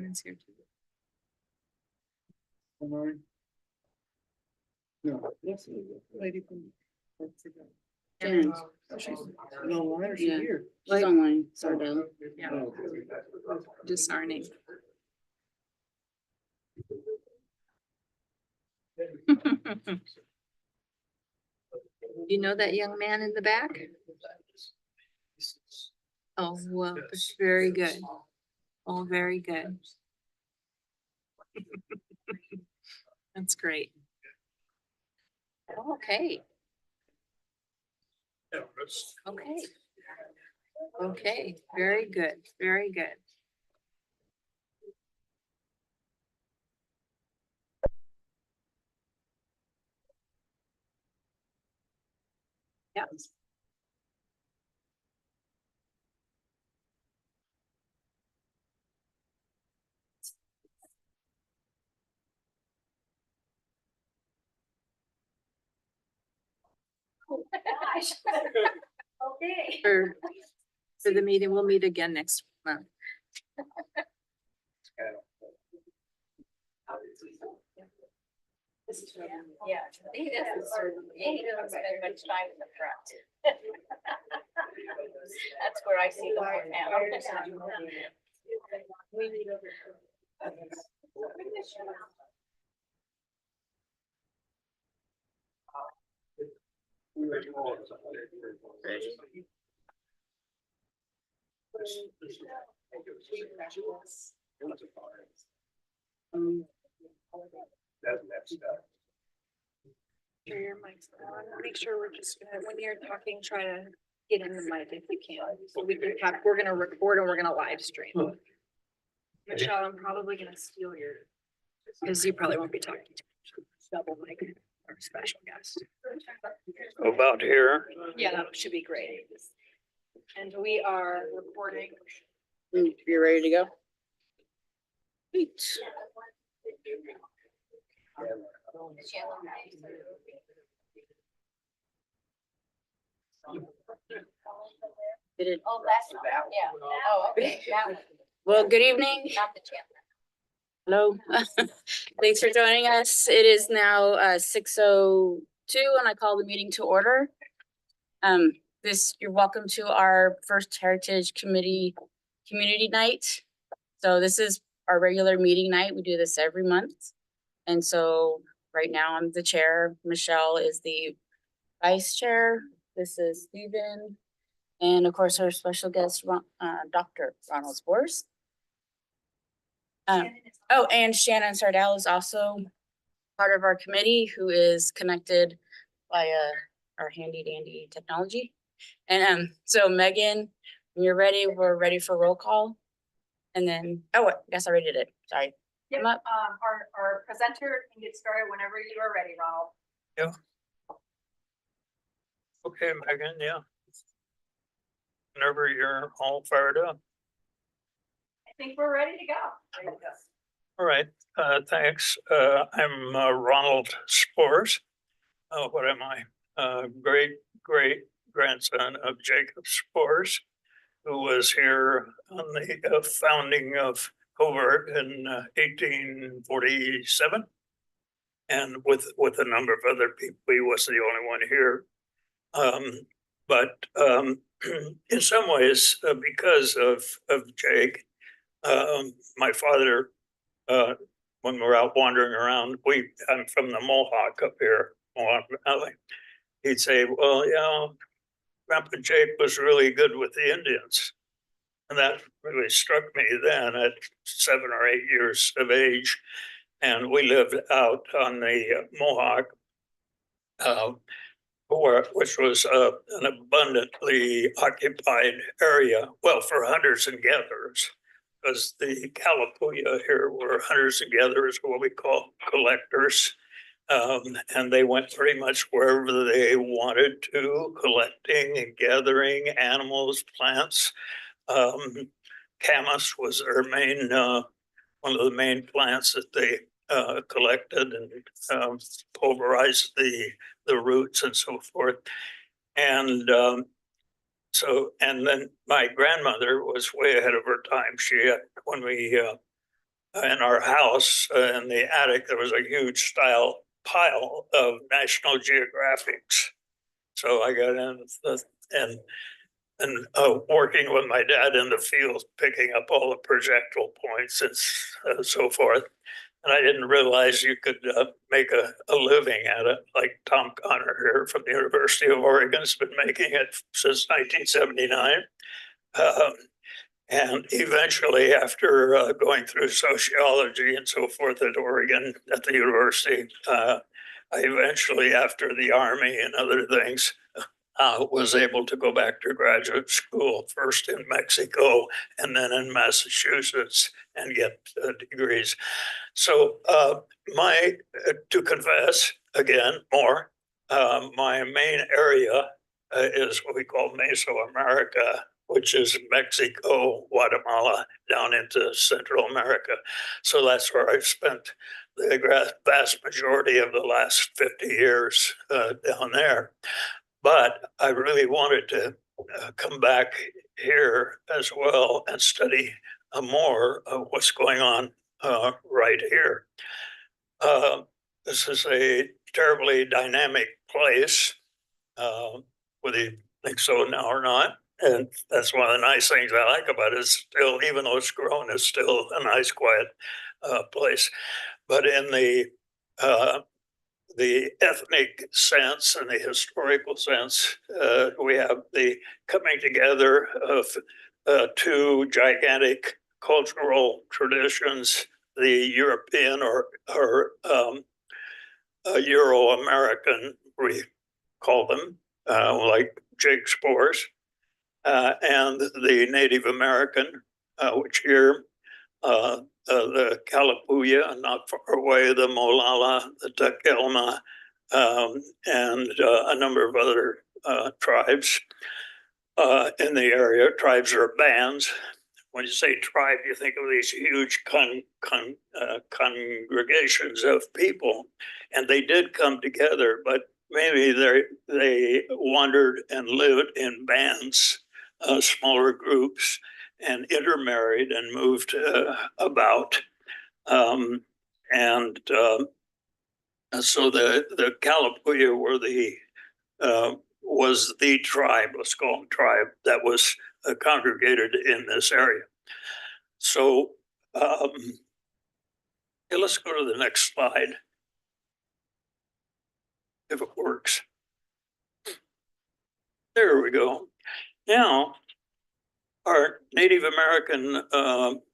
Shannon's here too. Online? No, that's the lady from. Shannon. She's online or she's Yeah. here? She's online, Sardell. Yeah. Oh. Discerning. You know that young man in the back? Oh, well, that's very good. Oh, very good. That's great. Okay. Okay. Okay, very good, very good. Yep. Okay. For the meeting, we'll meet again next month. Yeah, he doesn't spend much time in the front. That's where I see the more now. Sure your mic's on. Make sure we're just gonna, when you're talking, try to get in the mic if you can. So we can have, we're gonna record and we're gonna live stream. Michelle, I'm probably gonna steal your, because you probably won't be talking to double mic or special guest. About here. Yeah, that should be great. And we are recording. You ready to go? Sweet. Did it? Oh, that's, yeah. Oh, okay. That one, Well, good evening. not the channel. Hello. Thanks for joining us. It is now 6:02 and I call the meeting to order. You're welcome to our first Heritage Committee Community Night. So this is our regular meeting night. We do this every month. And so right now I'm the chair. Michelle is the vice chair. This is Stephen. And of course, our special guest, Dr. Ronald Spores. Oh, and Shannon Sardell is also part of our committee, who is connected via our handy dandy technology. And so Megan, when you're ready, we're ready for roll call. And then, oh, I guess I already did it. Sorry. Yep, Come up. our presenter can get started whenever you are ready, Ronald. Okay, Megan, yeah. Whenever you're all fired up. I think we're ready to go. All right, thanks. I'm Ronald Spores. What am I? Great grandson of Jacob Spores, who was here on the founding of Coburg in 1847. And with a number of other people, he wasn't the only one here. But in some ways, because of Jake, my father, when we're out wandering around, I'm from the Mohawk up here, Mohawk Valley. He'd say, well, Grandpa Jake was really good with the Indians. And that really struck me then at 7 or 8 years of age. And we lived out on the Mohawk, which was an abundantly occupied area, well, for hunters and gatherers, because the Kalapuya here were hunters and gatherers, what we call collectors. And they went pretty much wherever they wanted to, collecting and gathering animals, plants. Camas was their main, one of the main plants that they collected and pulverized the roots and so forth. And and then my grandmother was way ahead of her time. She had, when we in our house, in the attic, there was a huge pile of National Geographics. So I got in and working with my dad in the field, picking up all the projectile points and so forth. And I didn't realize you could make a living at it, like Tom Connor here from the University of Oregon has been making it since 1979. And eventually, after going through sociology and so forth at Oregon, at the university, I eventually, after the Army and other things, was able to go back to graduate school, first in Mexico and then in Massachusetts, and get degrees. So to confess again more, my main area is what we call Mesoamerica, which is Mexico, Guatemala, down into Central America. So that's where I've spent the vast majority of the last 50 years down there. But I really wanted to come back here as well and study more of what's going on right here. This is a terribly dynamic place, whether you think so now or not. And that's one of the nice things I like about it. It's still, even though it's grown, it's still a nice, quiet place. But in the ethnic sense and the historical sense, we have the coming together of two gigantic cultural traditions, the European or Euro-American, we call them, like Jake Spores, and the Native American, which here the Kalapuya, not far away, the Molala, the Takelma, and a number of other tribes in the area. Tribes are bands. When you say tribe, you think of these huge congregations of people, and they did come together, but maybe they wandered and lived in bands, smaller groups, and intermarried and moved about. And so the Kalapuya was the tribe, let's call them tribe, that was congregated in this area. So let's go to the next slide, if it works. There we go. Now, our Native American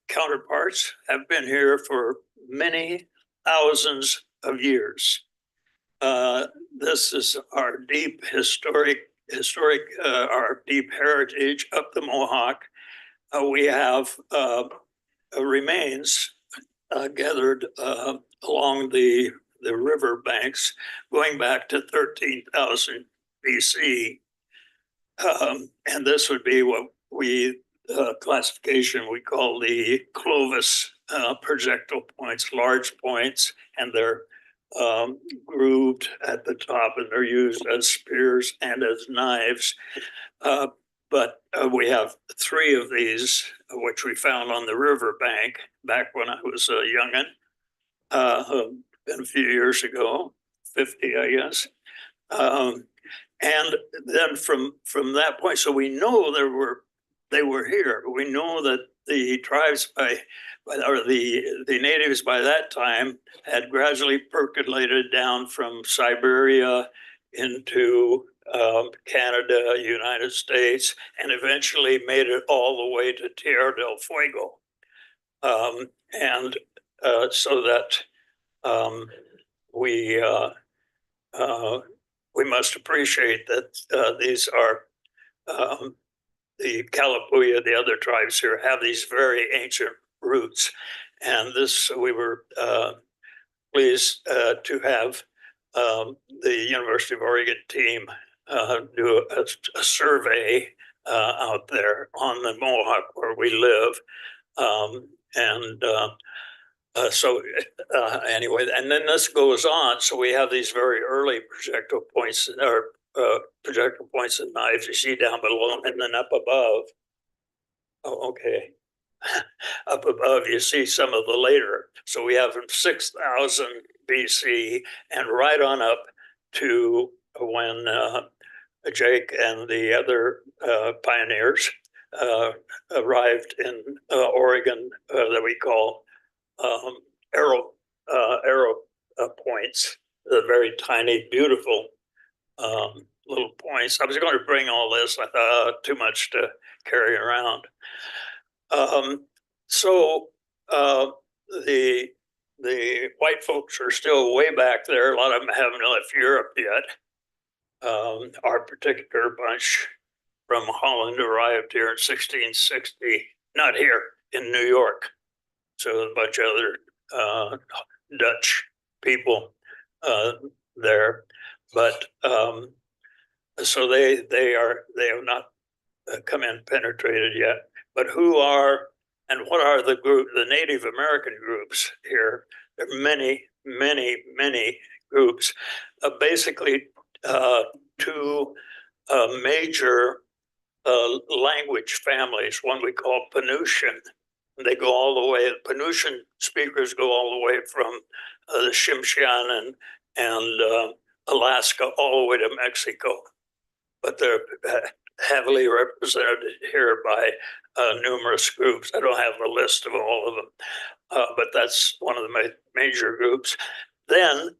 counterparts have been here for many thousands of years. This is our deep our deep heritage up the Mohawk. We have remains gathered along the river banks going back to 13,000 BC. And this would be what we classification we call the Clovis projectile points, large points, and they're grooved at the top, and they're used as spears and as knives. But we have 3 of these, which we found on the river bank back when I was a youngin', been a few years ago, 50, I guess. And then from that point, so we know they were here. We know that the tribes or the natives by that time had gradually percolated down from Siberia into Canada, United States, and eventually made it all the way to Tierra del Fuego. So that we must appreciate that these are the Kalapuya, the other tribes here, have these very ancient roots. And this, we were pleased to have the University of Oregon team do a survey out there on the Mohawk where we live. Anyway, and then this goes on. So we have these very early projectile points or projectile points and knives you see down below and then up above. Oh, okay. up above, you see some of the later. So we have from 6,000 BC and right on up to when Jake and the other pioneers arrived in Oregon that we call arrow points, the very tiny, beautiful little points. I was going to bring all this. I thought too much to carry around. So the white folks are still way back there. A lot of them haven't left Europe yet. Our particular bunch from Holland arrived here in 1660, not here, in New York. So a bunch of other Dutch people there, but so they have not come in penetrated yet. But who are and what are the Native American groups here? There are many groups. Basically, two major language families. One we call Penutian. They go all the way. Penutian speakers go all the way from the Tsimshian and Alaska all the way to Mexico, but they're heavily represented here by numerous groups. I don't have a list of all of them, but that's one of the major groups. Then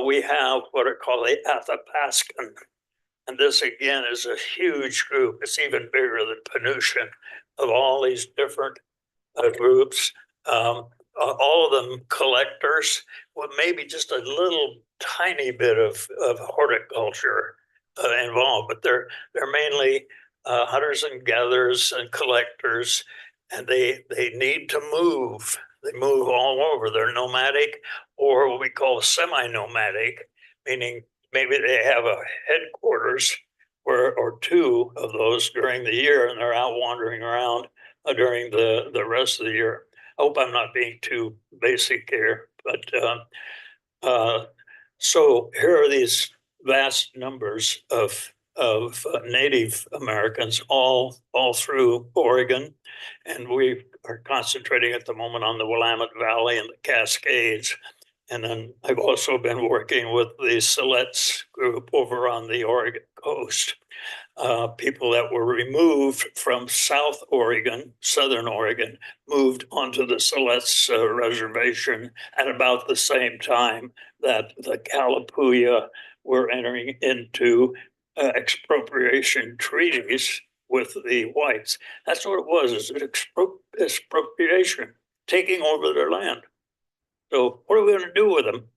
we have what are called the Athapascan. And this again is a huge group. It's even bigger than Penutian, of all these different groups. All of them collectors with maybe just a little tiny bit of horticulture involved, but they're mainly hunters and gatherers and collectors, and they need to move. They move all over. They're nomadic, or what we call semi-nomadic, meaning maybe they have a headquarters or two of those during the year, and they're out wandering around during the rest of the year. I hope I'm not being too basic here, but so here are these vast numbers of Native Americans all through Oregon, and we are concentrating at the moment on the Willamette Valley and the Cascades. And then I've also been working with the Siletz group over on the Oregon coast, people that were removed from South Oregon, Southern Oregon, moved onto the Siletz reservation at about the same time that the Kalapuya were entering into expropriation treaties with the whites. That's what it was, is expropriation, taking over their land. So what are we going to do with them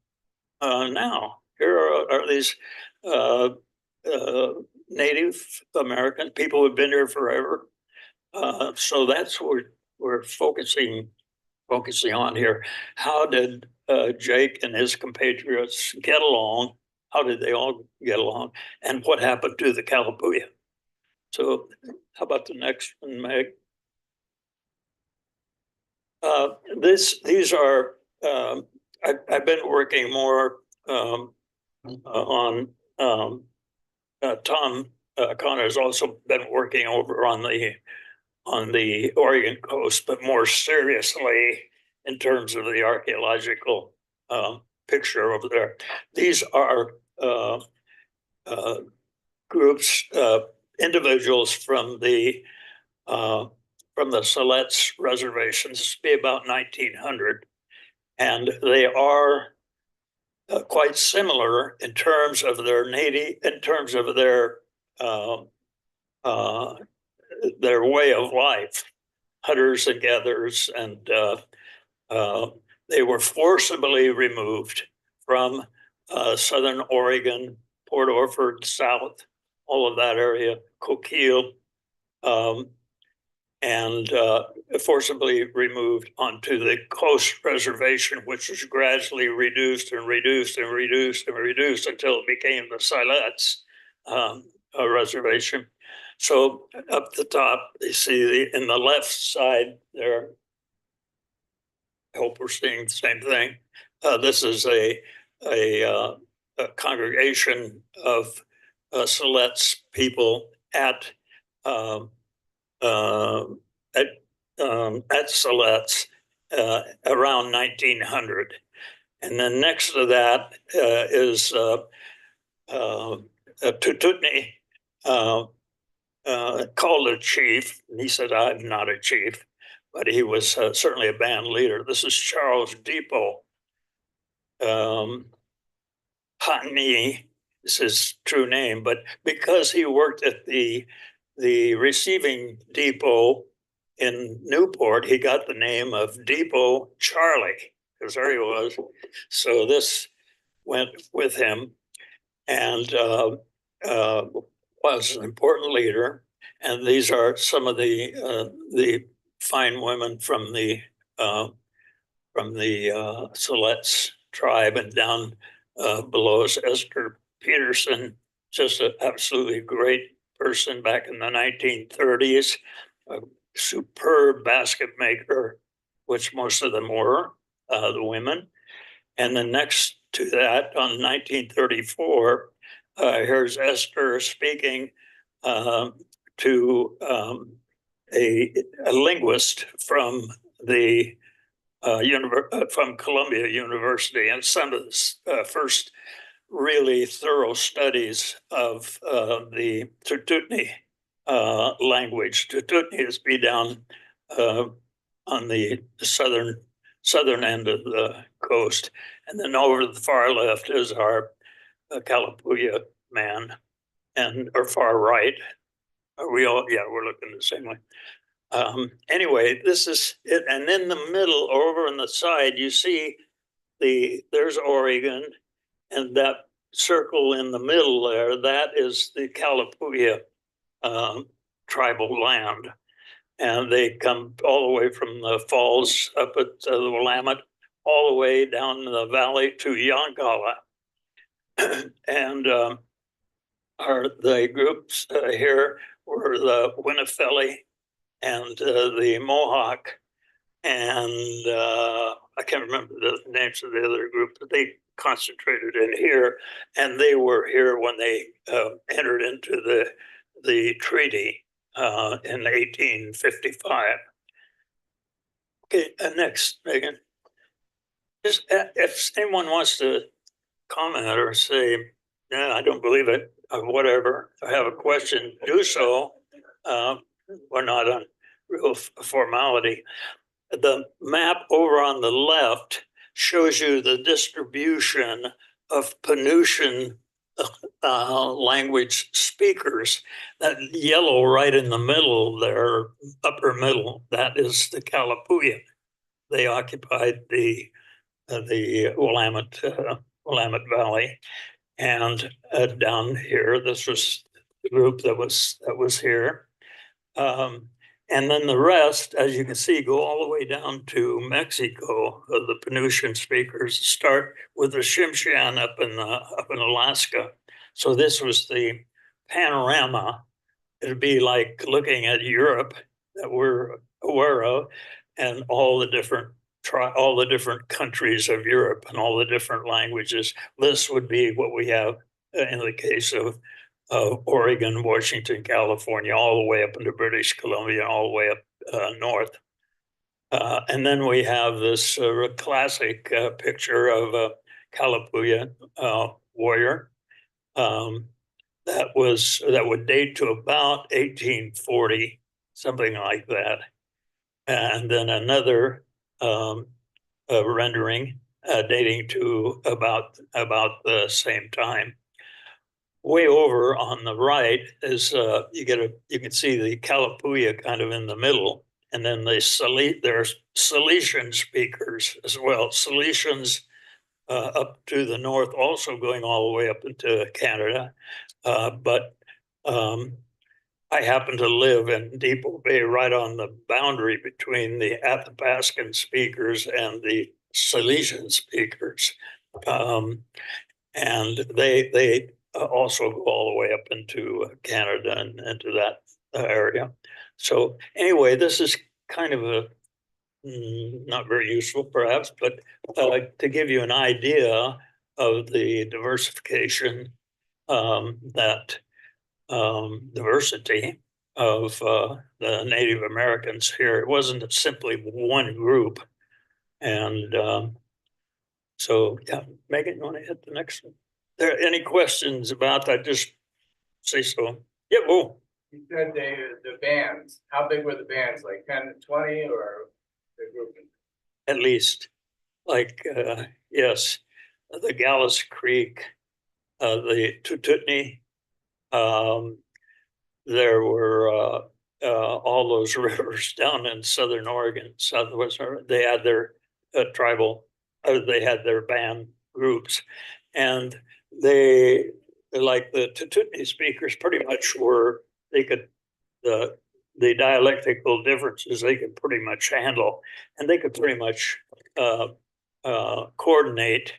now? Here are these Native American people who've been here forever. So that's what we're focusing on here. How did Jake and his compatriots get along? How did they all get along? And what happened to the Kalapuya? So how about the next one, Meg? These are, I've been working more on Tom Connor has also been working over on the Oregon coast, but more seriously in terms of the archaeological picture over there. These are groups, individuals from the Siletz reservations. This would be about 1900, and they are quite similar in terms of their their way of life, hunters and gatherers, and they were forcibly removed from Southern Oregon, Port Orford, South, all of that area, Coquille, and forcibly removed onto the coast reservation, which was gradually reduced and reduced and reduced and reduced until it became the Siletz reservation. So up the top, you see in the left side there, I hope we're seeing the same thing. This is a congregation of Siletz people at at Siletz around 1900. And then next to that is Tututni, called a chief. And he said, I'm not a chief, but he was certainly a band leader. This is Charles Depot. Patni is his true name, but because he worked at the receiving depot in Newport, he got the name of Depot Charlie, because there he was. So this went with him, and was an important leader. And these are some of the fine women from the Siletz tribe, and down below is Esther Peterson, just an absolutely great person back in the 1930s, a superb basket maker, which most of them were, the women. And then next to that, on 1934, here's Esther speaking to a linguist from the from Columbia University, and some of the first really thorough studies of the Tututni language. Tututni is be down on the southern end of the coast, and then over to the far left is our Kalapuya man, and or far right. Are we all? Yeah, we're looking the same way. Anyway, this is it. And in the middle, over on the side, you see there's Oregon, and that circle in the middle there, that is the Kalapuya tribal land. And they come all the way from the falls up at the Willamette, all the way down the valley to Yoncalla. And the groups here were the Winnefelli and the Mohawk, and I can't remember the names of the other group, but they concentrated in here, and they were here when they entered into the treaty in 1855. Okay, next, Megan. Just if anyone wants to comment or say, "No, I don't believe it," or whatever, or have a question, do so. We're not on real formality. The map over on the left shows you the distribution of Penutian language speakers. That yellow right in the middle there, upper middle, that is the Kalapuya. They occupied the Willamette Valley, and down here, this was the group that was here. And then the rest, as you can see, go all the way down to Mexico. The Penutian speakers start with the Tsimshian up in Alaska. So this was the panorama. It'd be like looking at Europe that we're aware of, and all the different countries of Europe and all the different languages. This would be what we have in the case of Oregon, Washington, California, all the way up into British Columbia, all the way up north. And then we have this classic picture of a Kalapuya warrior that would date to about 1840, something like that. And then another rendering dating to about the same time. Way over on the right is you can see the Kalapuya kind of in the middle, and then there's Silesian speakers as well. Silesians up to the north, also going all the way up into Canada. But I happen to live in Depot Bay, right on the boundary between the Athabascan speakers and the Silesian speakers, and they also go all the way up into Canada and into that area. So anyway, this is kind of a not very useful perhaps, but to give you an idea of the diversification, that diversity the Native Americans here. It wasn't simply one group. And so, yeah, Megan, you want to hit the next one? There any questions about that? Just say so. Yeah, oh, You said the bands, how big were the bands, like 10 to 20 or the group? at least, like, yes, the Gallus Creek, the Tututni, there were all those rivers down in southern Oregon, southwest Oregon. They had their tribal, they had their band groups, and they, like the Tututni speakers, pretty much were, they could, the dialectical differences they could pretty much handle, and they could pretty much coordinate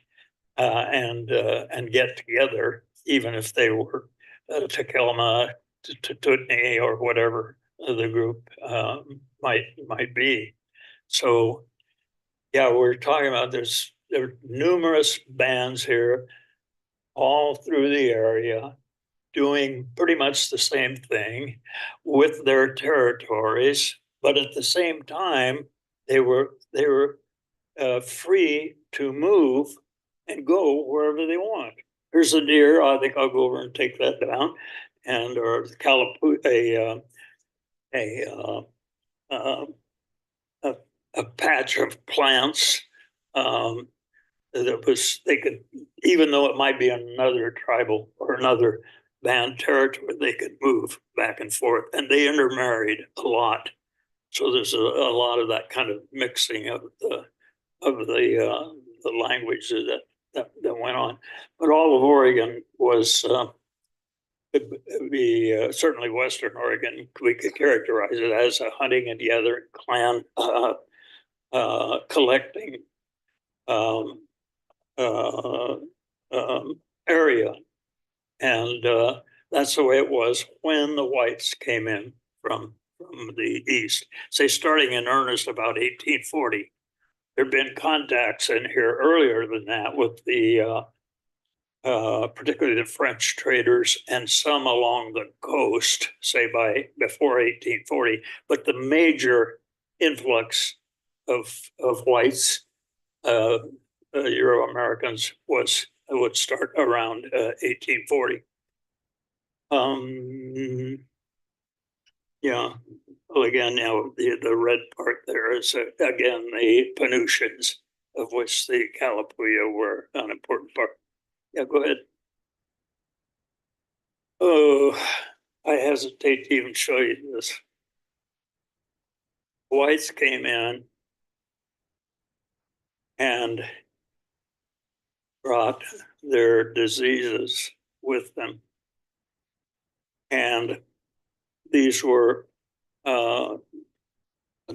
and get together, even if they were Takelma, Tututni, or whatever the group might be. So, yeah, we're talking about there are numerous bands here, all through the area, doing pretty much the same thing with their territories, but at the same time, they were free to move and go wherever they want. Here's a deer. I think I'll go over and take that down, and or a patch of plants that was they could, even though it might be another tribal or another band territory, they could move back and forth, and they intermarried a lot. So there's a lot of that kind of mixing of the language that went on. But all of Oregon was it'd be certainly Western Oregon. We could characterize it as a hunting and gathering clan, collecting uh, area, and that's the way it was when the whites came in from the east. Say, starting in earnest about 1840. There'd been contacts in here earlier than that with the particularly the French traders and some along the coast, say before 1840. But the major influx of whites, Euro Americans, would start around 1840. Yeah. Well, again, now the red part there is again the Penutians, of which the Kalapuya were an important part. Yeah, go ahead. Oh, I hesitate to even show you this. Whites came in and brought their diseases with them, and these were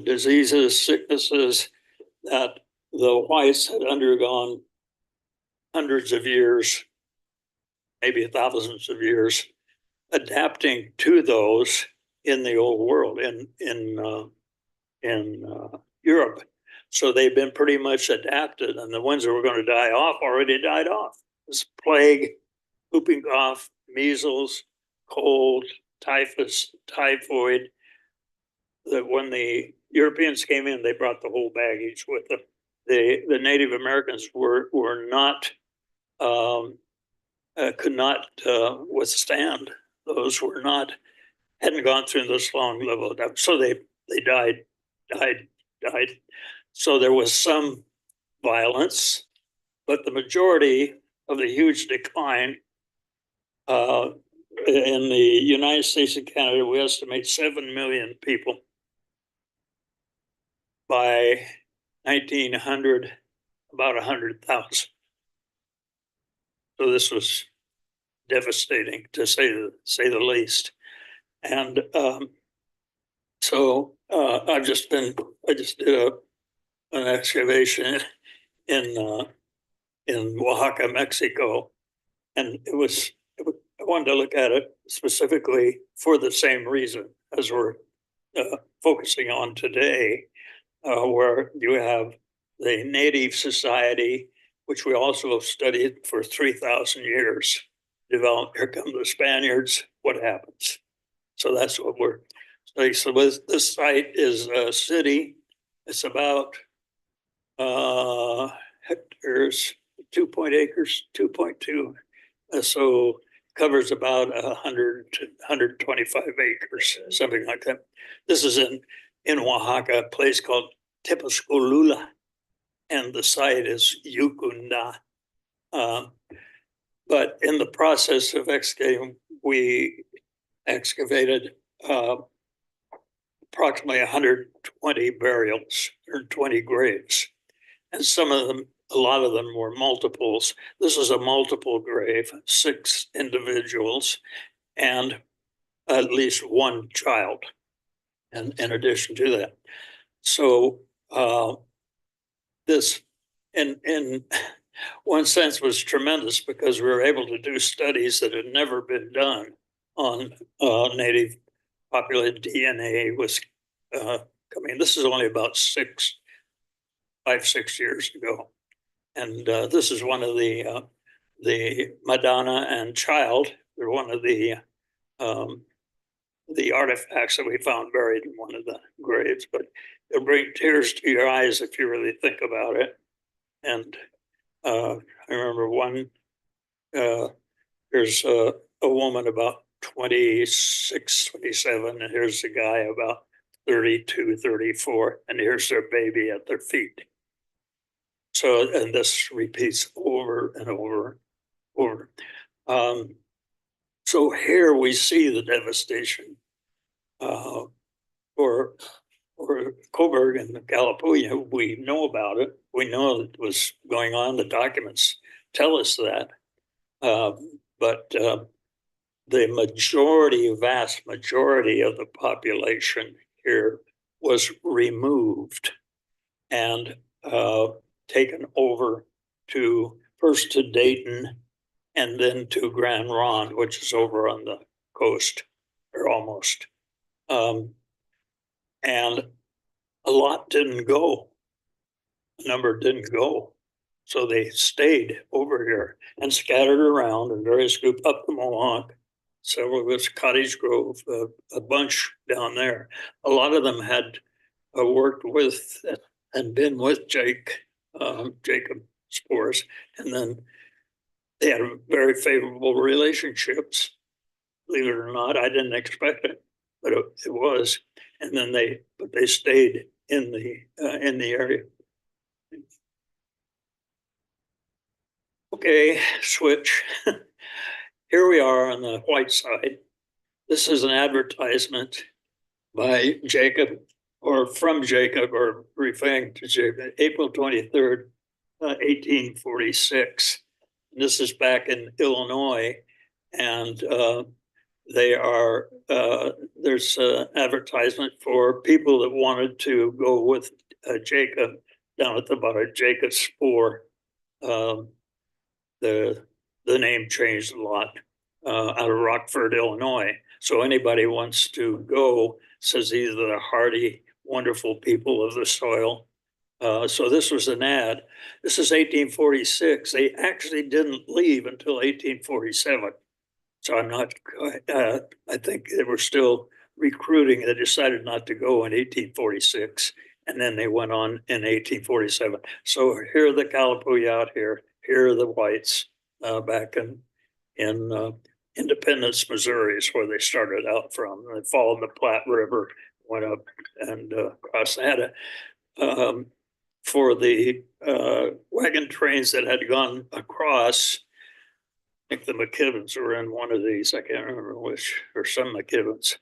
diseases, sicknesses that the whites had undergone hundreds of years, maybe thousands of years, adapting to those in the old world, in Europe. So they've been pretty much adapted, and the ones that were going to die off already died off. This plague, whooping cough, measles, cold, typhus, typhoid. That when the Europeans came in, they brought the whole baggage with them. The Native Americans were not could not withstand those. Were not hadn't gone through this long level of death, so they died. So there was some violence, but the majority of the huge decline in the United States and Canada, we estimate 7 million people. By 1900, about 100,000. So this was devastating, to say the least. And I just did an excavation in Oaxaca, Mexico, and I wanted to look at it specifically for the same reason as we're focusing on today, where you have the Native Society, which we also have studied for 3,000 years, developed. Here come the Spaniards. What happens? So that's what we're, so this site is a city. It's about hectares, 2.acres, 2.2. So covers about 100 to 125 acres, something like that. This is in Oaxaca, a place called Tepozcolula, and the site is Yucunda. But in the process of excavating, we excavated approximately 120 burials or 20 graves. And some of them, a lot of them were multiples. This is a multiple grave, 6 individuals and at least 1 child. And in addition to that. So this in one sense was tremendous because we were able to do studies that had never been done on native populated DNA was coming. This is only about 5, 6 years ago. And this is one of the Madonna and child. They're one of the artifacts that we found buried in one of the graves, but it'll bring tears to your eyes if you really think about it. And I remember one, there's a woman about 26, 27, and here's a guy about 32, 34, and here's their baby at their feet. So, and this repeats over and over, over. So here we see the devastation for Coburg and Gallipolia. We know about it. We know it was going on. The documents tell us that. But the vast majority of the population here was removed and taken over first to Dayton and then to Grand Ronde, which is over on the coast, or almost. And a lot didn't go. A number didn't go. So they stayed over here and scattered around in various groups up the Mohawk. Several of us, Cottage Grove, a bunch down there. A lot of them had worked with and been with Jacob Spores, and then they had very favorable relationships. Believe it or not, I didn't expect it, but it was. And then they stayed in the area. Okay, switch. Here we are on the white side. This is an advertisement by Jacob, or from Jacob, or referring to Jacob, April 23rd, 1846. And this is back in Illinois, and there's an advertisement for people that wanted to go with Jacob down at the bottom, Jacob Spore. The name changed a lot out of Rockford, Illinois. So anybody wants to go, says these are the hardy, wonderful people of the soil. So this was an ad. This is 1846. They actually didn't leave until 1847. So I'm not, I think they were still recruiting. They decided not to go in 1846. And then they went on in 1847. So here are the Gallipolia out here. Here are the whites back in Independence, Missouri is where they started out from. They followed the Platte River, went up and across. They had for the wagon trains that had gone across. I think the McKibbins were in one of these. I can't remember which, or some McKibbins.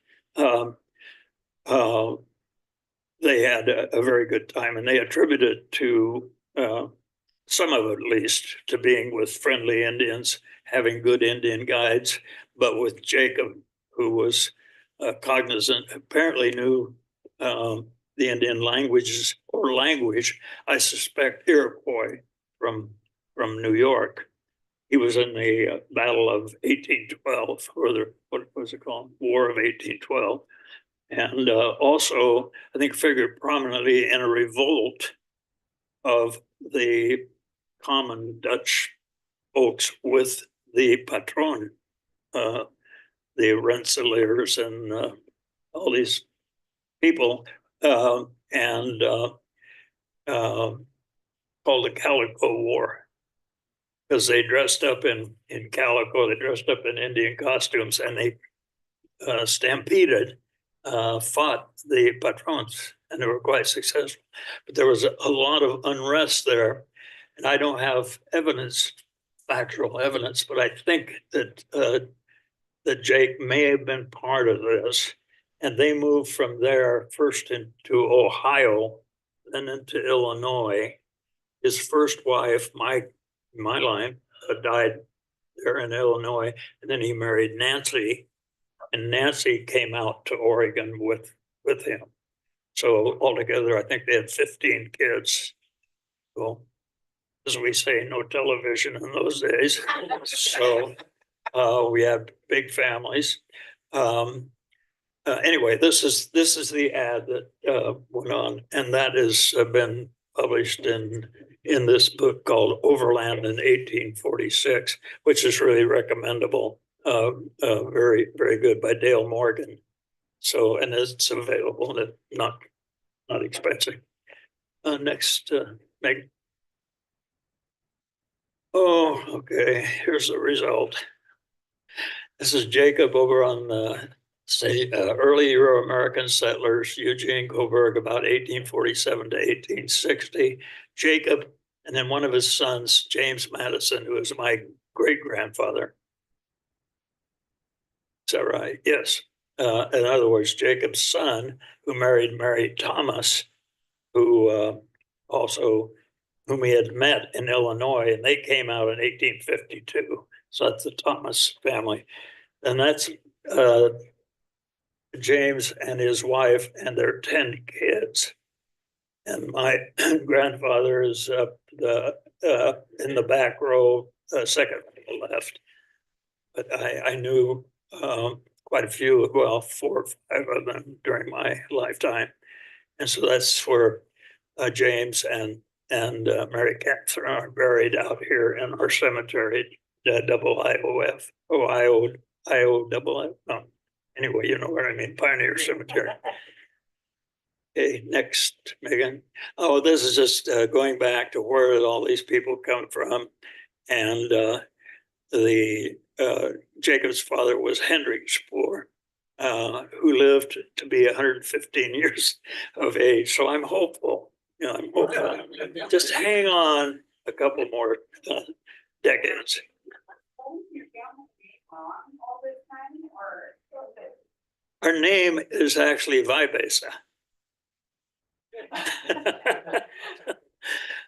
They had a very good time, and they attributed to some of it, at least, to being with friendly Indians, having good Indian guides, but with Jacob, who was cognizant, apparently knew the Indian languages or language. I suspect Iroquois from New York. He was in the Battle of 1812, or what was it called? War of 1812. And also, I think, figured prominently in a revolt of the common Dutch folks with the patron the Rensselaers and all these people, and called the Calico War. Because they dressed up in calico, they dressed up in Indian costumes, and they stampeded, fought the patrons, and they were quite successful. But there was a lot of unrest there, and I don't have evidence, factual evidence, but I think that that Jake may have been part of this, and they moved from there first into Ohio, then into Illinois. His first wife, my line, died there in Illinois, and then he married Nancy, and Nancy came out to Oregon with him. So altogether, I think they had 15 kids. Well, as we say, no television in those days. So we had big families. Anyway, this is the ad that went on, and that has been published in this book called Overland in 1846, which is really recommendable. Very, very good, by Dale Morgan. So, and it's available, and not expensive. Next, Meg. Oh, okay. Here's the result. This is Jacob over on the early Euro-American settlers, Eugene Coburg, about 1847 to 1860. Jacob, and then one of his sons, James Madison, who is my great-grandfather. Is that right? Yes. In other words, Jacob's son, who married Mary Thomas, who whom he had met in Illinois, and they came out in 1852. So that's the Thomas family. And that's James and his wife and their 10 kids. And my grandfather is up in the back row, second from the left. But I knew quite a few, well, 4 or 5 of them during my lifetime. And so that's where James and Mary Catherine are buried out here in our cemetery, IOF, no. Anyway, you know what I mean, Pioneer Cemetery. Okay, next, Megan. Oh, this is just going back to where all these people come from. And Jacob's father was Hendrik Spoor, who lived to be 115 years of age. So I'm hopeful. You know, I'm hopeful. Just hang on a couple more decades. Her name is actually Vibesa.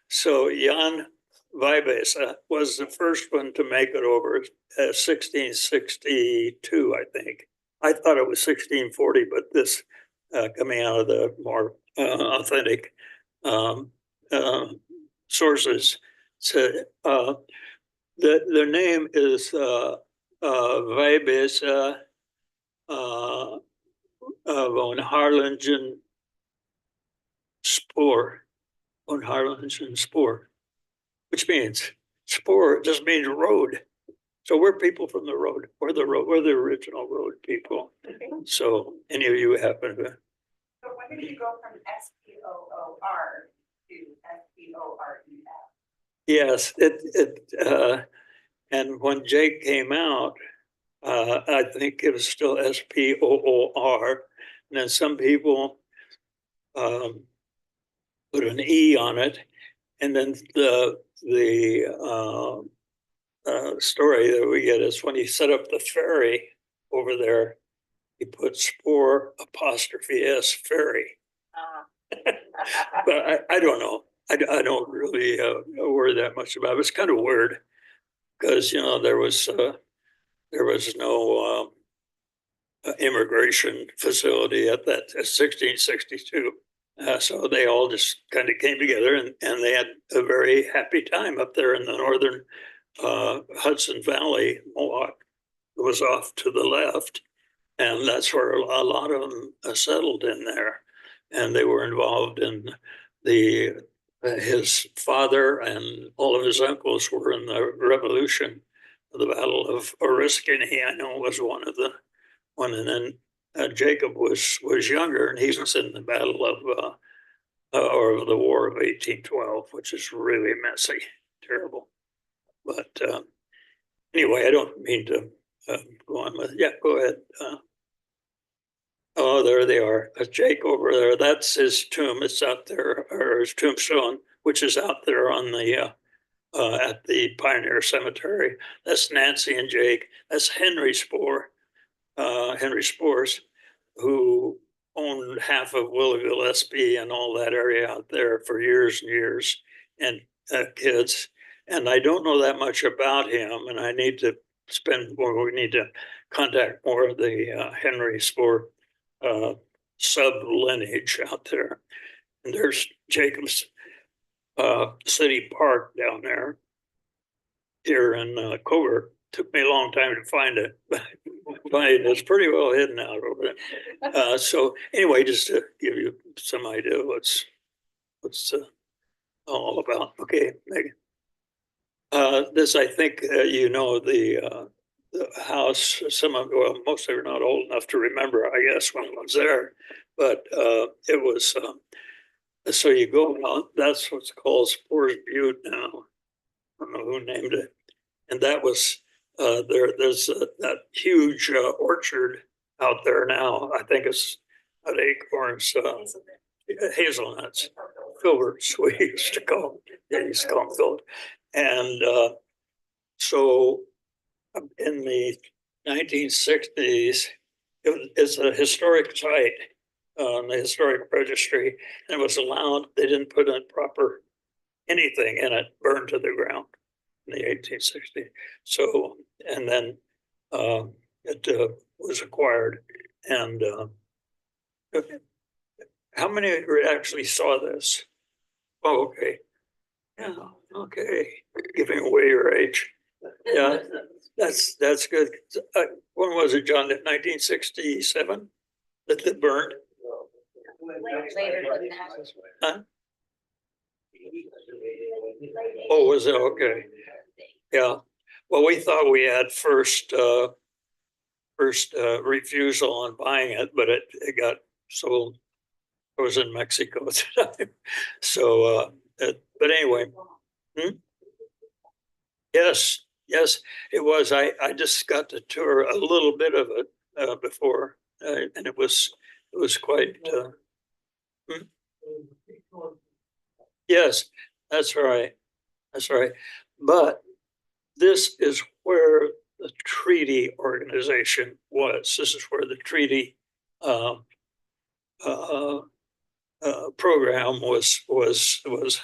So Jan Vibesa was the first one to make it over 1662, I think. I thought it was 1640, but this coming out of the more authentic sources said the name is Vibesa von Harlingen Spoor, which means Spoor just means road. So we're people from the road. We're the original road people. So any of you happen to. So when did you go from SPOOR to SPOREF? Yes, and when Jake came out, I think it was still SPOOR, and then some people put an E on it, and then the story that we get is when he set up the ferry over there, he put Spoor 'S ferry. But I don't know. I don't really worry that much about it. It's kind of weird because, you know, there was no immigration facility at that 1662. So they all just kind of came together and they had a very happy time up there in the northern Hudson Valley. Mohawk was off to the left, and that's where a lot of them settled in there. And they were involved in his father and all of his uncles were in the Revolution. The Battle of Oriskany, I know, was one of the one, and then Jacob was younger, and he was in the Battle of or the War of 1812, which is really messy, terrible. But anyway, I don't mean to go on with. Yeah, go ahead. Oh, there they are. Jake over there. That's his tomb. It's out there, or his tombstone, which is out there on the at the Pioneer Cemetery. That's Nancy and Jake. That's Henry Spores, who owned half of Willoughville SB and all that area out there for years and years, and kids. And I don't know that much about him, and I need to we need to contact more of the Henry Spore sub lineage out there. And there's Jacob's city park down there here in Coburg. Took me a long time to find it. It's pretty well hidden out over there. So anyway, just to give you some idea what's all about. Okay, Megan. This, I think, you know, the house, most of you are not old enough to remember, I guess, when I was there, but it was, so you go out, that's what's called Spores Butte now. I don't know who named it. And that was, there's that huge orchard out there now. I think it's at Acorns, hazelnuts, filberts, we used to call them. Yeah, you used to call them filbert. And so in the 1960s, it's a historic site on the historic registry, and it was allowed, they didn't put in proper anything in it, burned to the ground in the 1860s. So, and then it was acquired. And how many actually saw this? Oh, okay. Yeah, okay. Giving away your age. Yeah, that's good. When was it, John? 1967 that it burned? Later than that. Huh? Oh, was it? Okay. Yeah. Well, we thought we had first refusal on buying it, but it got sold. I was in Mexico at the time. So, but anyway. Yes, it was. I just got to tour a little bit of it before, and it was quite. Yes, that's right. That's right. But this is where the treaty organization was. This is where the treaty program was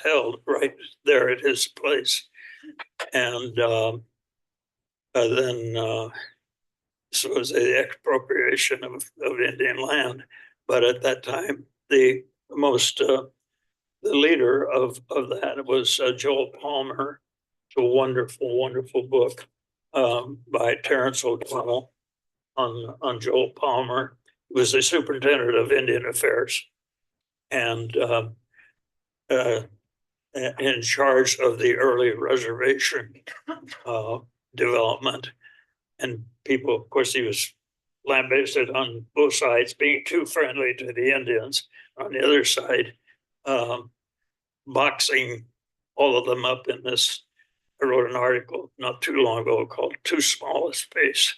held right there at his place, and then this was the expropriation of Indian land. But at that time, the leader of that was Joel Palmer. It's a wonderful, wonderful book by Terrence O'Donnell on Joel Palmer. He was the superintendent of Indian Affairs and in charge of the early reservation development. And people, of course, he was lambasted on both sides, being too friendly to the Indians. On the other side, boxing all of them up in this. I wrote an article not too long ago called "Too Small a Space."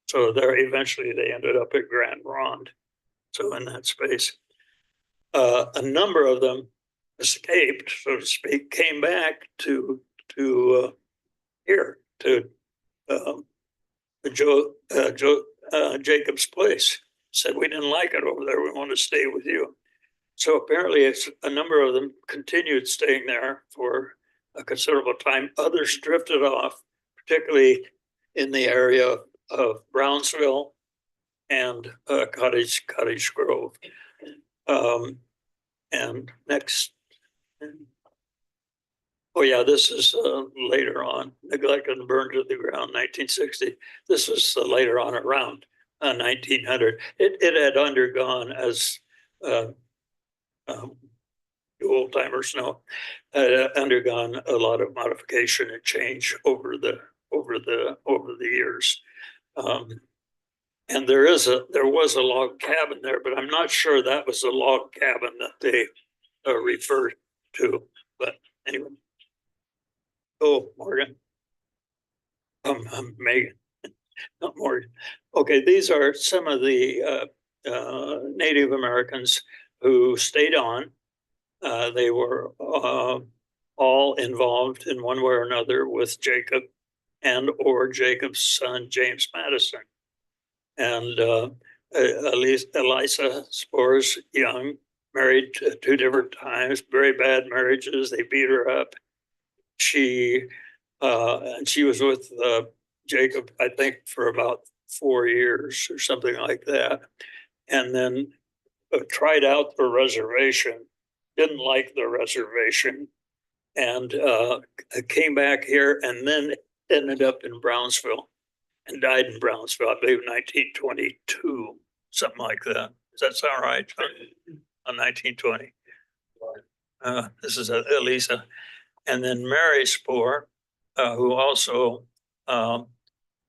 So there, eventually, they ended up at Grand Ronde. So in that space, a number of them escaped, so to speak, came back to here to Jacob's place. Said, we didn't like it over there. We want to stay with you. So apparently, it's a number of them continued staying there for a considerable time. Others drifted off, particularly in the area of Brownsville and Cottage Grove. And next, oh yeah, this is later on, neglected and burned to the ground, 1960. This was later on around 1900. It had undergone, as you old timers know, undergone a lot of modification and change over the years. And there was a log cabin there, but I'm not sure that was the log cabin that they referred to, but anyway. Oh, Morgan. Megan, not Morgan. Okay, these are some of the Native Americans who stayed on. They were all involved in one way or another with Jacob and or Jacob's son, James Madison. And Eliza Spores Young married 2 different times, very bad marriages. They beat her up. And she was with Jacob, I think, for about 4 years or something like that. And then tried out the reservation, didn't like the reservation, and came back here and then ended up in Brownsville and died in Brownsville, I believe, 1922, something like that. Does that sound right, John? 1920. This is Elisa. And then Mary Spore, who also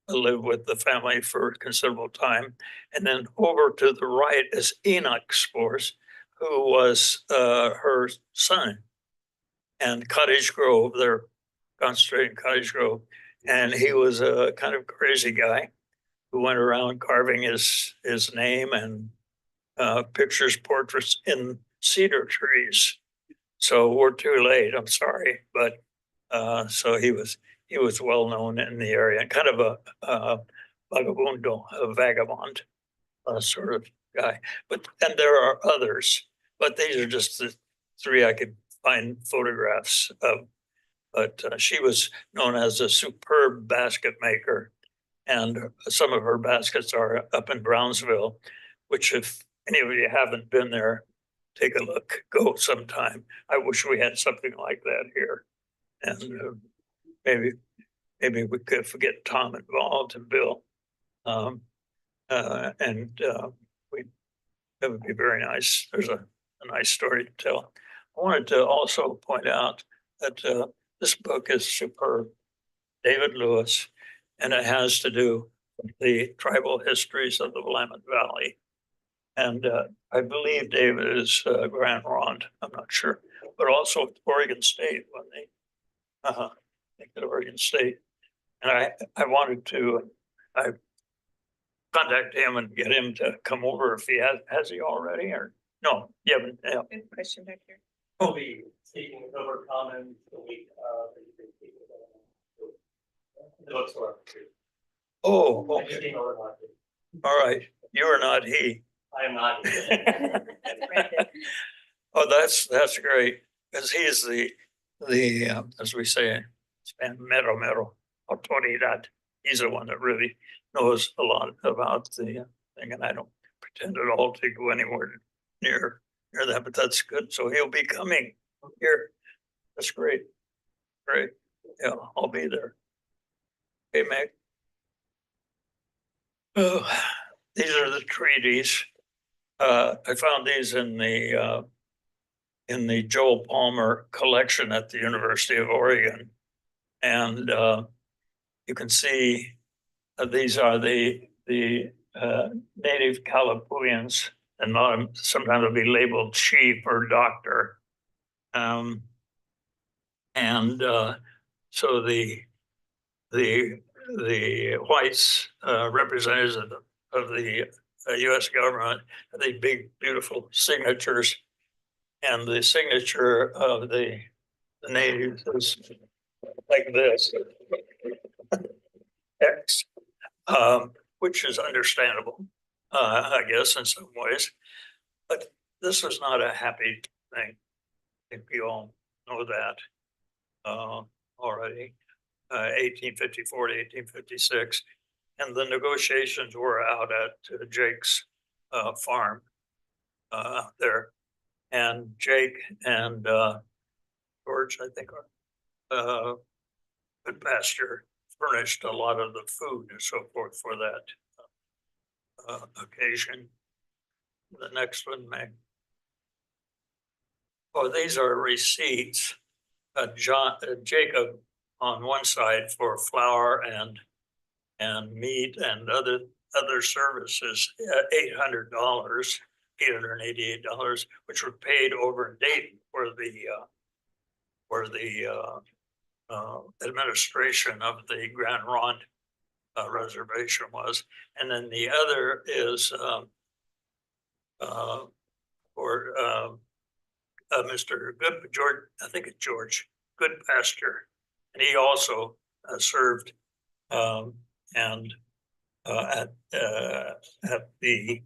lived with the family for a considerable time. And then over to the right is Enoch Spores, who was her son. And Cottage Grove, they're concentrating Cottage Grove. And he was a kind of crazy guy who went around carving his name and pictures, portraits in cedar trees. So we're too late, I'm sorry. But so he was well known in the area, kind of a vagabundo, a vagabond sort of guy. And there are others, but these are just the 3 I could find photographs of. But she was known as a superb basket maker, and some of her baskets are up in Brownsville, which if any of you haven't been there, take a look, go sometime. I wish we had something like that here. And maybe we could get Tom involved and Bill. That would be very nice. There's a nice story to tell. I wanted to also point out that this book is superb, David Lewis, and it has to do with the tribal histories of the Willamette Valley. And I believe David is Grand Ronde, I'm not sure, but also Oregon State when they at Oregon State. And I wanted to contact him and get him to come over if he has he already or no, you haven't. Yeah. Good question back here. We'll be speaking with Coburg Commons the week the bookstore. Oh, I just okay. came over last week. All right. You are not he. I am not. Oh, that's great. Because he is the as we say, mero autoridad. He's the one that really knows a lot about the thing, and I don't pretend at all to go anywhere near that, but that's good. So he'll be coming here. That's great. Great. Yeah, I'll be there. Hey, Meg. Oh, these are the treaties. I found these in the Joel Palmer collection at the University of Oregon. And you can see these are the native Kalapuians, and sometimes they'll be labeled chief or doctor. So the whites representatives of the U.S. government have the big, beautiful signatures, and the signature of the natives is like this, X, which is understandable, I guess, in some ways. But this was not a happy thing. I think we all know that already. 1854 to 1856, and the negotiations were out at Jake's farm there, and Jake and George, I think, good pasture, furnished a lot of the food and so forth for that occasion. The next one, Meg. Oh, these are receipts. Jacob on one side for flour and meat and other other services, $800, $888, which were paid over in Dayton where the administration of the Grand Ronde reservation was. And then the other is for Mr. Good George, I think it's George Goodpasture, and he also served and at the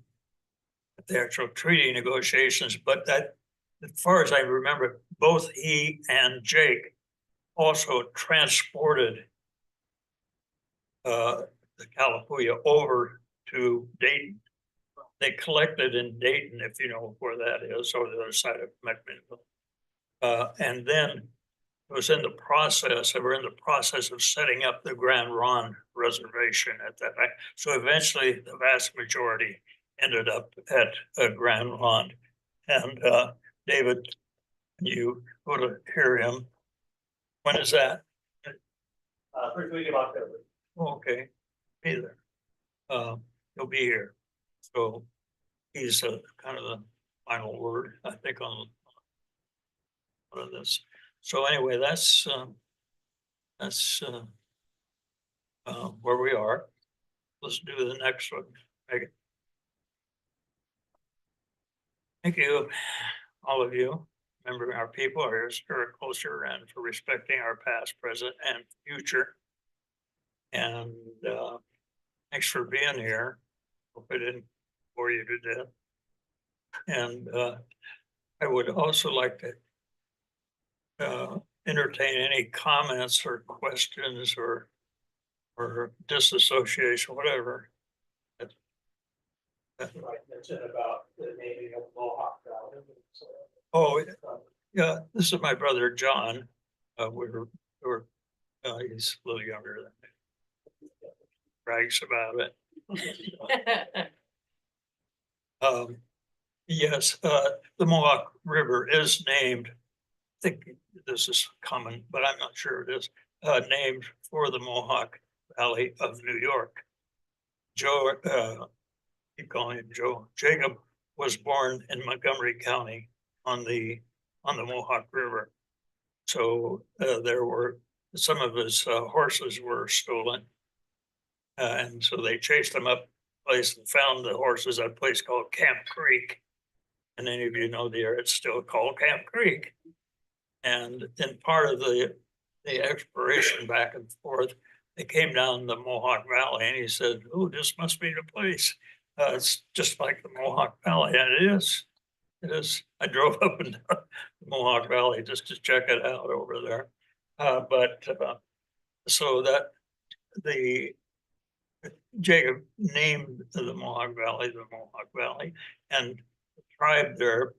actual treaty negotiations. But that, as far as I remember, both he and Jake also transported the Calapooya over to Dayton. They collected in Dayton, if you know where that is, over the other side of McMinnville. And then it was in the process, they were in the process of setting up the Grand Ronde reservation at that time. So eventually the vast majority ended up at Grand Ronde. And David, you go to hear him. When is that? First week of October. Okay, be there. He'll be here. So he's kind of the final word, I think, on this. So anyway, that's where we are. Let's do the next one. Megan. Thank you, all of you, remembering our people, our historic culture, and for respecting our past, present, and future. And thanks for being here. Hope I didn't bore you to death. And I would also like to entertain any comments or questions or disassociation, whatever. I mentioned about the naming of Mohawk Valley. Oh, yeah, this is my brother, John. He's a little younger than me. Brags about it. Yes, the Mohawk River is named, I think this is common, but I'm not sure it is, named for the Mohawk Valley of New York. Keep calling him Joe. Jacob was born in Montgomery County on the Mohawk River. So there were some of his horses were stolen. And so they chased him up a place and found the horses at a place called Camp Creek. And any of you know the area, it's still called Camp Creek. And in part of the exploration back and forth, they came down the Mohawk Valley and he said, "Oh, this must be the place. It's just like the Mohawk Valley." And it is. It is. I drove up and down the Mohawk Valley just to check it out over there. So that Jacob named the Mohawk Valley, and the tribe there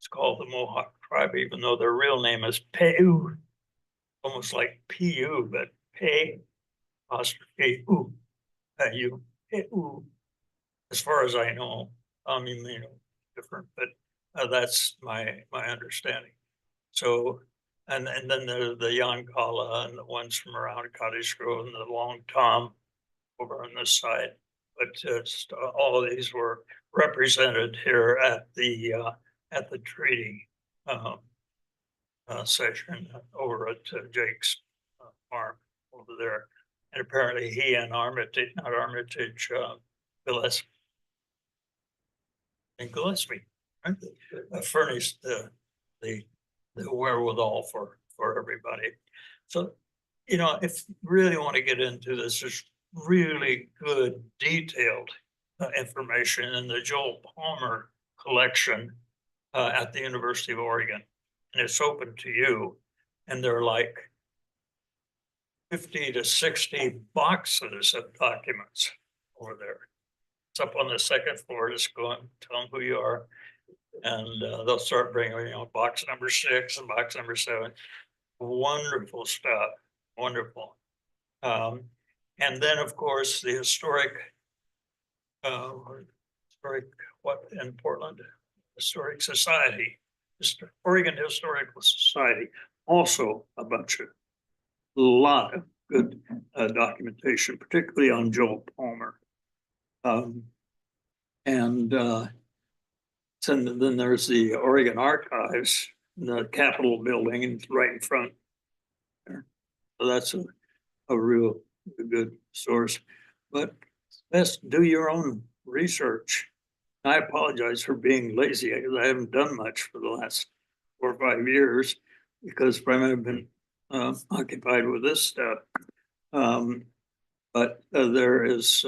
is called the Mohawk tribe, even though their real name is Peu, almost like Pu, but Pe apostrophe U, U, Peu. As far as I know, different, but that's my understanding. So, and then there's the Yankala and the ones from around Cottage Grove and the Long Tom over on this side. But just, all of these were represented here at the treaty session over at Jake's farm over there. And apparently he and Armitage, not Armitage, Gillespie, right? Furnished the wherewithal for everybody. So, if you really want to get into this, there's really good detailed information in the Joel Palmer collection at the University of Oregon, and it's open to you. And they're like 50 to 60 boxes of documents over there. It's up on the second floor. Just go and tell them who you are, and they'll start bringing box number 6 and box number 7. Wonderful stuff, wonderful. And then, of course, the historic what in Portland? Historic Society, Oregon Historical Society, also a lot of good documentation, particularly on Joel Palmer. Um, and so then there's the Oregon Archives, the Capitol building, and it's right in front there. So that's a real good source. But best do your own research. I apologize for being lazy because I haven't done much for the last 4 or 5 years because primarily I've been occupied with this stuff. But there is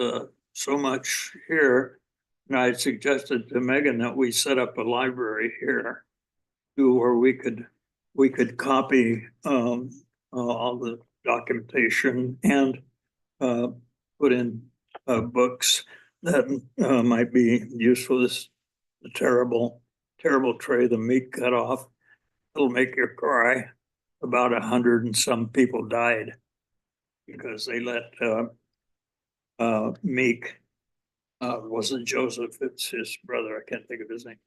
so much here. And I suggested to Megan that we set up a library here where we could copy all the documentation and put in books that might be useful. This the terrible tray, the meat cut off. It'll make you cry. About 100 and some people died because they let Meek, wasn't Joseph, it's his brother, I can't think of his name,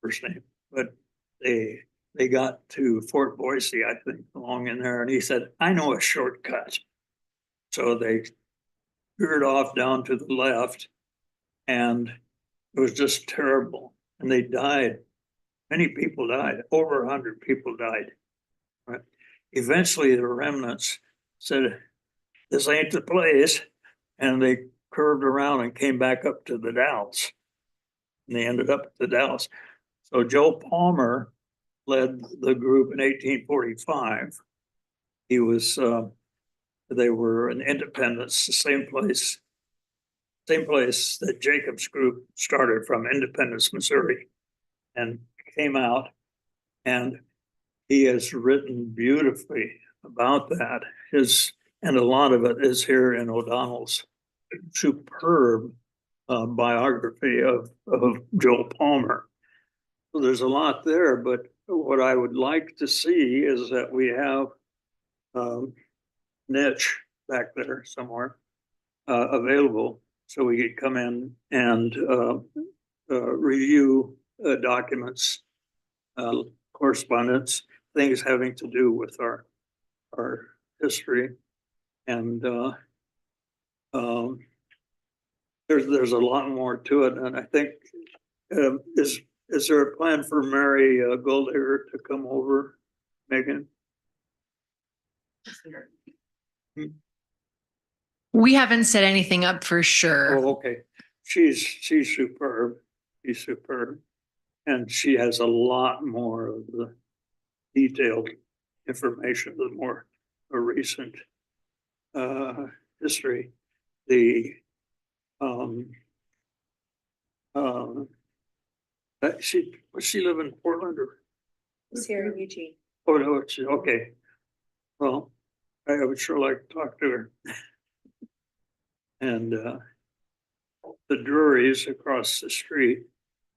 first name, but they got to Fort Boise, I think, along in there, and he said, I know a shortcut. So they veered off down to the left, and it was just terrible. And they died. Many people died. Over 100 people died. Right? Eventually, the remnants said, this ain't the place. And they curved around and came back up to the Dalles. And they ended up at the Dalles. So Joe Palmer led the group in 1845. He was, they were in Independence, the same place that Jacob's group started from, Independence, Missouri, and came out. And he has written beautifully about that. And a lot of it is here in O'Donnell's superb biography of Joel Palmer. So there's a lot there, but what I would like to see is that we have niche back there somewhere available so we could come in and review documents, correspondence, things having to do with our history. And there's a lot more to it. And I think, is there a plan for Mary Goldhager to come over, Megan? We haven't set anything up for sure. Oh, okay. She's superb. She's superb. And she has a lot more of the detailed information, the more recent history. The she live in Portland or? It's here in Eugene. Oh, no, it's okay. Well, I would sure like to talk to her. And the Drurys across the street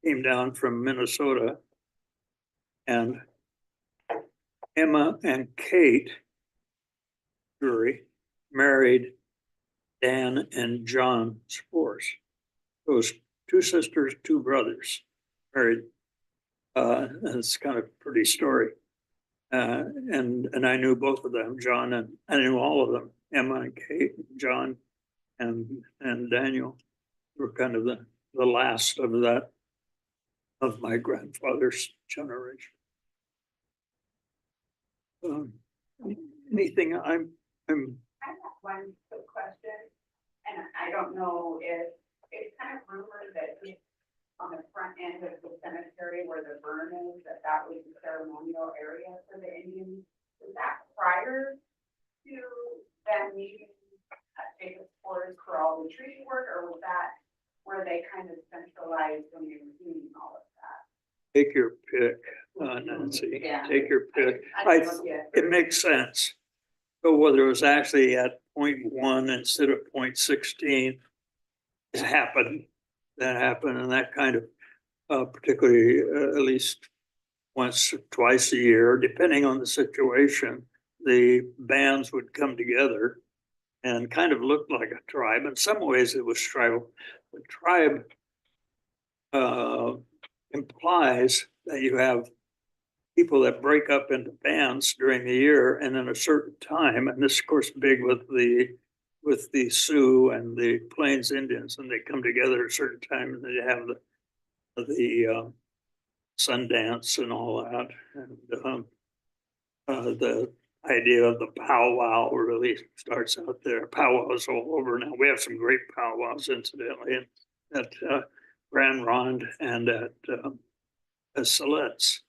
came down from Minnesota, and Emma and Kate Drury married Dan and John Spores. Those 2 sisters, 2 brothers married. It's kind of a pretty story. And I knew both of them, John, and I knew all of them, Emma and Kate, John and Daniel were kind of the last of that, of my grandfather's generation. Anything I have one quick question, and I don't know if it's kind of rumored that if on the front end of the cemetery where the burn is, that was the ceremonial area for the Indians. Was that prior to them meeting at Jacob's Forest for all the treaty work, or was that where they kind of centralized when they were doing all of that? Take your pick, Nancy. Yeah. Take your pick. I don't know yet. It makes sense. But whether it was actually at 0.1 instead of 0.16, it happened. That happened, and that kind of, particularly at least once or twice a year, depending on the situation, the bands would come together and kind of looked like a tribe. In some ways, it was tribal. The tribe implies that you have people that break up into bands during the year, and then a certain time, and this, of course, big with the with the Sioux and the Plains Indians, and they come together at a certain time, and they have the Sundance and all that, and the idea of the powwow really starts out there. Powwows all over now. We have some great powwows, incidentally, at Grand Ronde and at Silet's.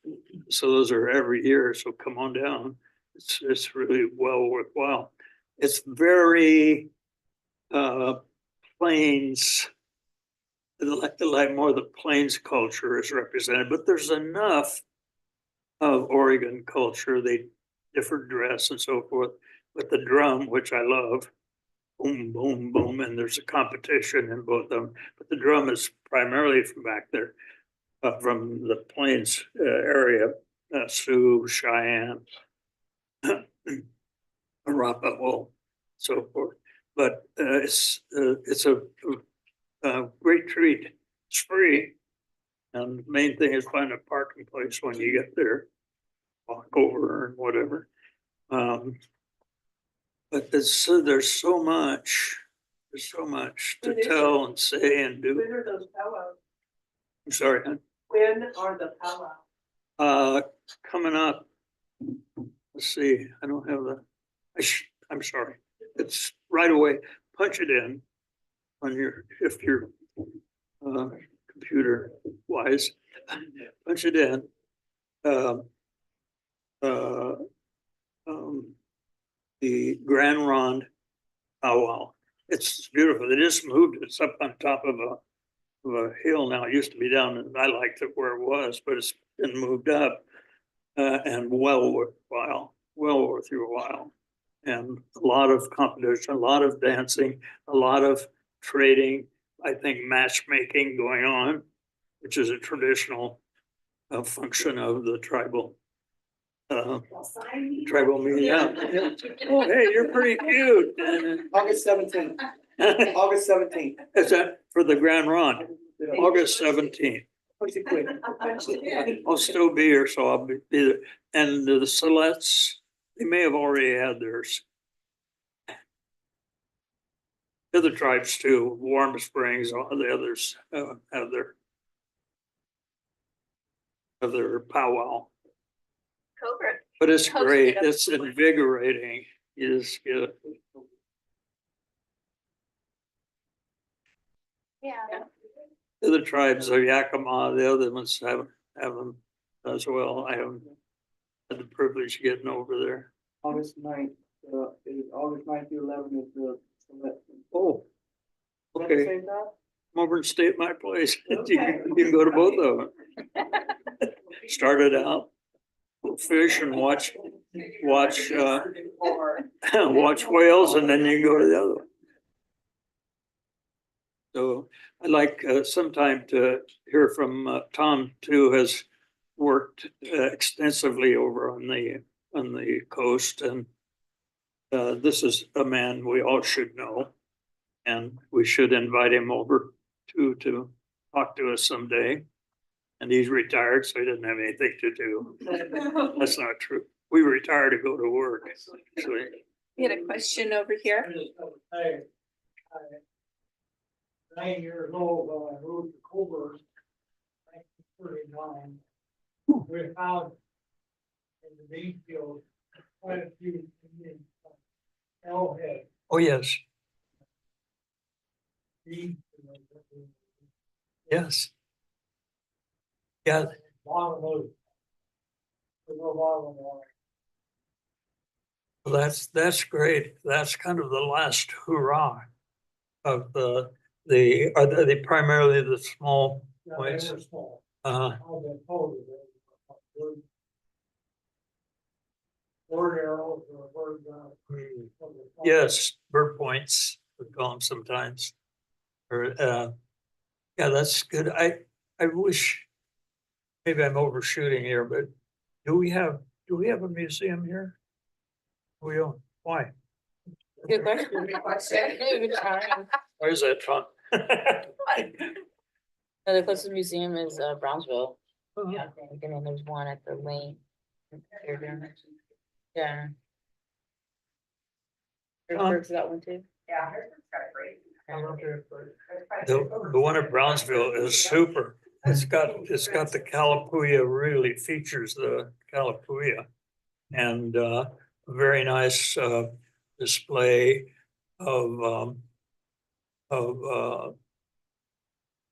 So those are every year. So come on down. It's really well worthwhile. It's very plains. Like more of the plains culture is represented, but there's enough of Oregon culture. They different dress and so forth, but the drum, which I love, boom, boom, boom, and there's a competition in both of them. But the drum is primarily from back there, from the plains area, Sioux, Cheyenne, Arapaho, so forth. But it's a great treat. It's free. And the main thing is find a parking place when you get there, walk over and whatever. But there's so much to tell and say and do. When are those powwows? I'm sorry, hon. When are the powwows? Coming up. Let's see, I don't have I'm sorry. It's right away. Punch it in on if you're computer wise, punch it in. The Grand Ronde powwow. It's beautiful. They just moved it. It's up on top of a hill now. It used to be down, and I liked it where it was, but it's been moved up, and well worth your while. And a lot of competition, a lot of dancing, a lot of trading. I think matchmaking going on, which is a traditional function of the tribal meeting. Yeah. Oh, hey, you're pretty cute. August 17th. August 17th. Is that for the Grand Ronde? August 17th. I'll still be here, so I'll be there. And the Silet's, they may have already had theirs. The other tribes too, Warm Springs, all the others have their powwow. Coburg. But it's Hosted great. up. It's invigorating. You just get it. Yeah. The other tribes are Yakima, the other ones have them as well. I haven't had the privilege of getting over there. August 9th, August 9th to 11th is the select. Oh, Is that the okay. same time? Come over and stay at my place. You Okay. can go to both of them. Started out, fish and watch watch whales, and then you can go to the other one. So I'd like sometime to hear from Tom too, has worked extensively over on the coast, and this is a man we all should know, and we should invite him over to talk to us someday. And he's retired, so he doesn't have anything to do. That's not true. We retire to go to work. So, You had a question over here? I 9 years old when I moved to Coburg, 1939. We found in the bean field quite a few Indian arrowhead oh, yes, beans. yes. Yeah, Long of those. There's no bottom line. well, that's great. That's kind of the last hurrah of are they primarily the small Yeah, points? they were small. Uh, I've been told that. Bird arrows or bird guns. yes, bird points, we call them sometimes. Or yeah, that's good. I wish, maybe I'm overshooting here, but do we have a museum here? We don't. Why? Good question. Why is that fun? The closest museum is Brownsville. Uh-huh. Yeah, and then there's one at the lane. Yeah. Coburg's got one too. Yeah, Harrisburg's got a great. The one at Brownsville is super. It's got the Calapooya, really features the Calapooya. And a very nice display of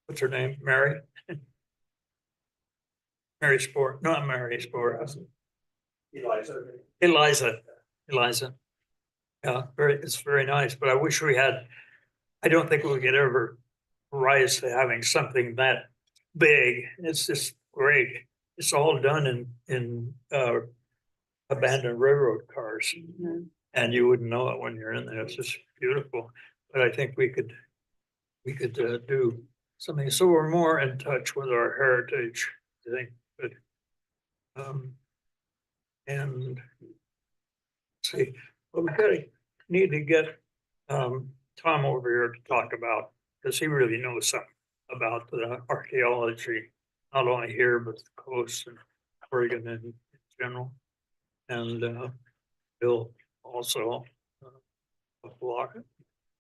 what's her name? Mary? Mary Sport, not Mary Sport. Eliza. Yeah, it's very nice, but I wish we had, I don't think we could ever rise to having something that big. It's just great. It's all done in abandoned railroad cars. Mhm. And you wouldn't know it when you're in there. It's just beautiful. But I think we could do something, so we're more in touch with our heritage, I think, but and see, well, need to get Tom over here to talk about, because he really knows something about the archaeology, not only here, but the coast and Oregon in general. And Bill also, a block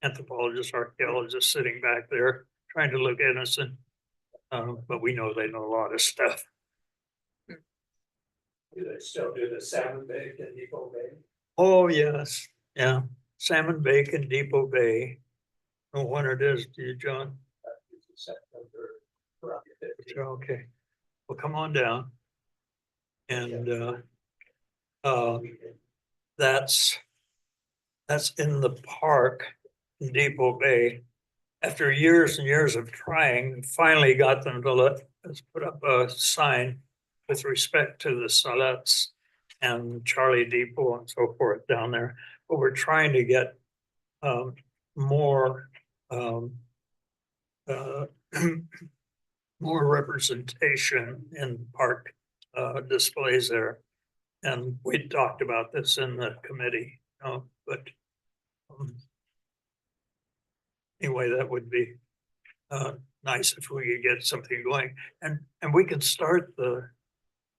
anthropologist, archaeologist sitting back there trying to look innocent. But we know they know a lot of stuff. Do they still do the salmon bake and Depot Bay? Oh, yes, yeah, Salmon Bake in Depot Bay. No wonder it is, do you, John? Okay, well, come on down. And that's in the park in Depot Bay. After years and years of trying, finally got them to let us put up a sign with respect to the Salettes and Charlie Depot and so forth down there. But we're trying to get more more representation in park displays there. And we talked about this in the committee, but anyway, that would be nice if we could get something going. And we could start the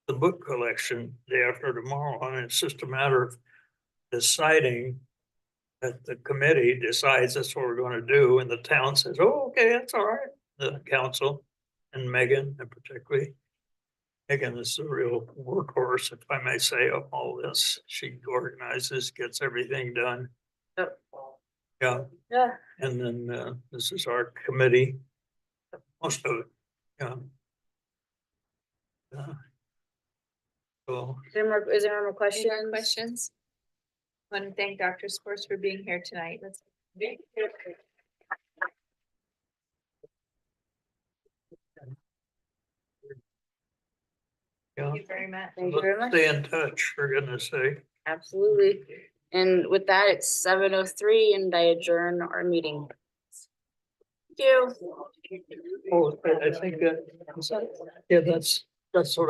book collection day after tomorrow. I mean, it's just a matter of deciding that the committee decides that's what we're going to do, and the town says, oh, okay, that's all right. The council and Megan, and particularly Megan is the real workhorse, if I may say, of all this. She organizes, gets everything done. Yep. Yeah, Yeah. and then this is our committee. Most of it, yeah. So, Is there more Any more questions? questions? Want to thank Dr. Sports for being here tonight. yeah, Thank you very much. Thank you very let's much. stay in touch, for goodness sake. Absolutely. And with that, it's 7:03 and I adjourn our meeting. Thank you. Oh, I think that, yeah, that's what